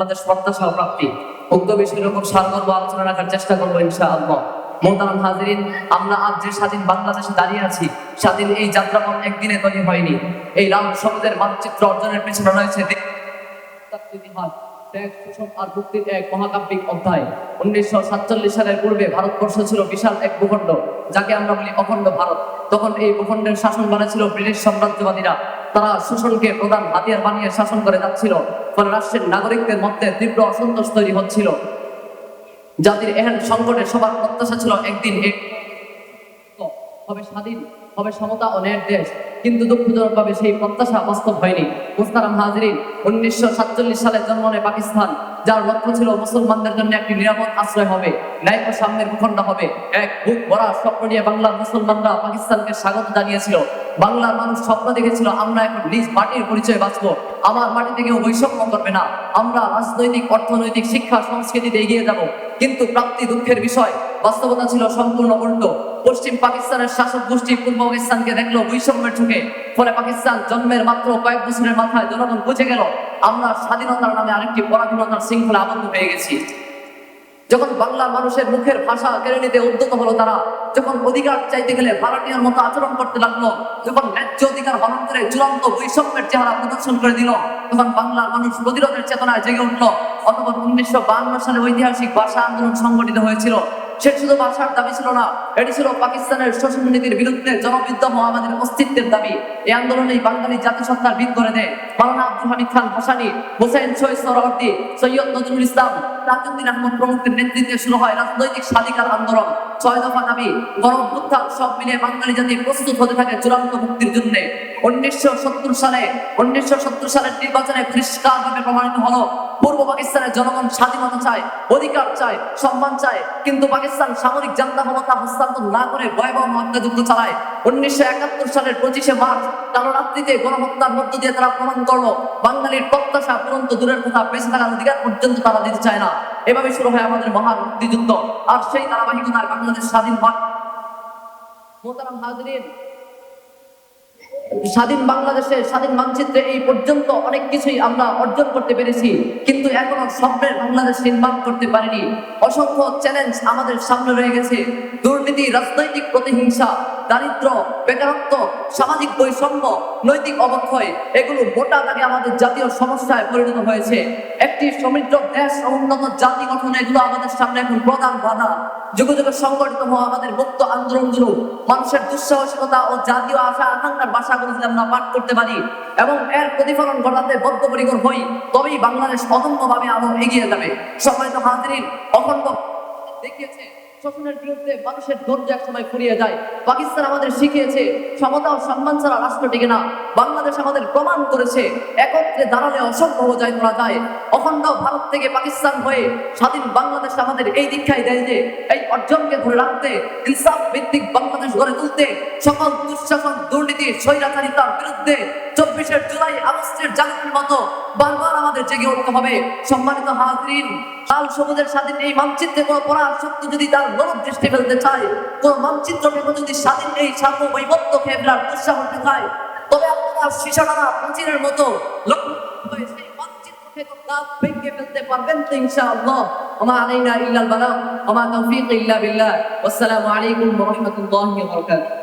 আমাদের প্রত্যাশা ও প্রাপ্তি উক্ত বিষয়ের উপর সারমর্ম আলোচনা রাখার চেষ্টা করবো ইনশাআল্লাহ। মোহতারাম হাজিরিন, আমরা আজ যে স্বাধীন বাংলাদেশে দাঁড়িয়ে আছি, স্বাধীন এই যাত্রাপথ একদিনে তৈরি হয়নি। এই লাল সবুজের মানচিত্র অর্জনের পেছনে রয়েছে ইতিহাস, ত্যাগ, শোষণ আর মুক্তির এক মহাকাব্যিক অধ্যায়। 1947 সালের পূর্বে ভারতবর্ষ ছিল বিশাল এক ভূখণ্ড, যাকে আমরা বলি অখণ্ড ভারত। তখন এই ভূখণ্ডের শাসন ছিল ব্রিটিশ সাম্রাজ্যবাদীরা। তারা শোষণকে প্রধান হাতিয়ার বানিয়ে শাসন করে যাচ্ছিল, ফলে রাষ্ট্রের নাগরিকদের মধ্যে তীব্র অসন্তোষ তৈরি হচ্ছিল। জাতির এহেন সংকটে সবার প্রত্যাশা ছিল একদিন হবে স্বাধীন, হবে সমতা ও ন্যায়ের দেশ। কিন্তু দুঃখজনকভাবে সেই প্রত্যাশা বাস্তব হয়নি। মুহতারাম হাজিরিন, 1947 সালে জন্ম নেয় পাকিস্তান, যার লক্ষ্য ছিল মুসলমানদের জন্য একটি নিরাপদ আশ্রয় হবে, ন্যায় ও সাম্যের ভূখণ্ড হবে। এক বুক ভরা স্বপ্ন নিয়ে বাংলার মুসলমানরা পাকিস্তানকে স্বাগত জানিয়েছিল। বাংলার মানুষ স্বপ্ন দেখেছিল, আমরা এখন নিজ মাটির পরিচয় বাঁচবো, আমার মাটি থেকেও বৈষম্য করবে না, আমরা রাজনৈতিক, অর্থনৈতিক, শিক্ষা, সংস্কৃতিতে এগিয়ে যাব। কিন্তু প্রাপ্তি দুঃখের বিষয়, বাস্তবতা ছিল সম্পূর্ণ উল্টো। পশ্চিম পাকিস্তানের শাসক গোষ্ঠী পূর্ব পাকিস্তানকে দেখলো বৈষম্যের চোখে। ফলে পাকিস্তান জন্মের মাত্র কয়েক বছরের মাথায় জনগণ বুঝে গেল, আমরা স্বাধীনতার নামে আরেকটি পরাধীনতার শৃঙ্খলা আবদ্ধ হয়ে গেছি। যখন বাংলার মানুষের মুখের ভাষা কেড়ে নিতে উদ্যত হলো তারা, যখন অধিকার চাইতে গেলে ভাড়াটিয়ার মতো আচরণ করতে লাগলো, যখন ন্যায্য অধিকার হরণ করে চূড়ান্ত বৈষম্যের চেহারা প্রদর্শন করে দিল, তখন বাংলার মানুষ প্রতিরোধের চেতনায় জেগে উঠল। অতঃপর 1952 সালে ঐতিহাসিক ভাষা আন্দোলন সংগঠিত হয়েছিল। সে শুধু ভাষার দাবি ছিল না, এটি ছিল পাকিস্তানের শোষণ নীতির বিরুদ্ধে জনবিদ্রোহ, আমাদের অস্তিত্বের দাবি। এই আন্দোলনেই বাঙালি জাতিসত্তার ভিত করে দেয় মাওলানা আব্দুল হামিদ খান ভাসানী, হোসেন শহীদ সোহরাওয়ার্দী, সৈয়দ নজরুল ইসলাম, তাজউদ্দিন আহমদ প্রমুখের নেতৃত্বে শুরু হয় রাজনৈতিক স্বাধিকার আন্দোলন। 6 দফা দাবি, গণঅভ্যুত্থান, সব মিলিয়ে বাঙালি জাতি প্রস্তুত হতে থাকে চূড়ান্ত মুক্তির জন্য। 1970 সালের নির্বাচনে পরিষ্কারভাবে প্রমাণিত হলো, পূর্ব পাকিস্তানের জনগণ স্বাধীনতা চায়, অধিকার চায়, সম্মান চায়, কিন্তু পাকিস্তান সামরিক জান্তা ক্ষমতা হস্তান্তর না করে ভয়াবহ হত্যাযজ্ঞ চালায়। 1971 সালের 25শে মার্চ কালো রাত্রিতে গণহত্যার মধ্য দিয়ে তারা প্রমাণ করলো, বাঙালির প্রত্যাশা পূরণ তো দূরের কথা, বেঁচে থাকার অধিকার পর্যন্ত তারা দিতে চায় না। এভাবে শুরু হয় আমাদের মহান মুক্তিযুদ্ধ, আর সেই ধারাবাহিকতায় বাংলাদেশ স্বাধীন হয়। মোহতারাম হাজিরিন, স্বাধীন বাংলাদেশে, স্বাধীন মানচিত্রে এই পর্যন্ত অনেক কিছুই আমরা অর্জন করতে পেরেছি, কিন্তু এখনো স্বপ্নের বাংলাদেশ নির্মাণ করতে পারিনি। অসংখ্য চ্যালেঞ্জ আমাদের সামনে রয়ে গেছে। দুর্নীতি, রাজনৈতিক প্রতিহিংসা, দারিদ্র, বেকারত্ব, সামাজিক বৈষম্য, নৈতিক অবক্ষয়, এগুলো মোটা দাগে আমাদের জাতীয় সমস্যায় পরিণত হয়েছে। একটি সমৃদ্ধ দেশ ও উন্নত জাতি গঠনে এগুলো আমাদের সামনে এখন প্রধান বাধা। যুগে যুগে সংগঠিত হওয়া আমাদের মুক্ত আন্দোলনগুলো, মানুষের দুঃসাহসিকতা ও জাতীয় আশা আকাঙ্ক্ষার ভাষাগুলো যদি আমরা পাঠ করতে পারি এবং এর প্রতিফলন ঘটাতে বদ্ধপরিকর হই, তবেই বাংলাদেশ অদম্যভাবে আরো এগিয়ে যাবে। সম্মানিত হাজিরিন, অখণ্ড দেখিয়েছে শোষণের বিরুদ্ধে মানুষের ধৈর্য এক সময় ফুরিয়ে যায়। পাকিস্তান আমাদের শিখিয়েছে সমতা ও সম্মান ছাড়া রাষ্ট্র টিকে না। বাংলাদেশ আমাদের প্রমাণ করেছে একত্রে দাঁড়ালে অসম্ভব জয় করা যায়। অখণ্ড ভারত থেকে পাকিস্তান হয়ে স্বাধীন বাংলাদেশ আমাদের এই দীক্ষাই দেয় যে এই অর্জনকে ধরে রাখতে, ইনসাফ ভিত্তিক বাংলাদেশ গড়ে তুলতে, সকল দুঃশাসন, দুর্নীতি, স্বৈরাচারিতার বিরুদ্ধে 24শে জুলাই, আগস্টের জাগরণের মতো বারবার আমাদের জেগে উঠতে হবে। সম্মানিত হাজিরিন, লাল সবুজের স্বাধীন এই মানচিত্রে কোনো পরার শক্তি যদি তার নরম দৃষ্টি ফেলতে চায়, কোন মানচিত্রকে যদি স্বাধীন এই সার্বভৌমত্ব ফেরার দুঃসাহস দেখায়, তবে আপনারা শিশাডানা প্রাচীরের মতো সেই মানচিত্রকে ভেঙে ফেলতে পারবেন তো ইনশাআল্লাহ। ওমা আলাইনা ইল্লাল বালাগ ওমা তাওফীক ইল্লা বিল্লাহ। আসসালামু আলাইকুম ওয়া রাহমাতুল্লাহি ওয়া বারাকাতুহু।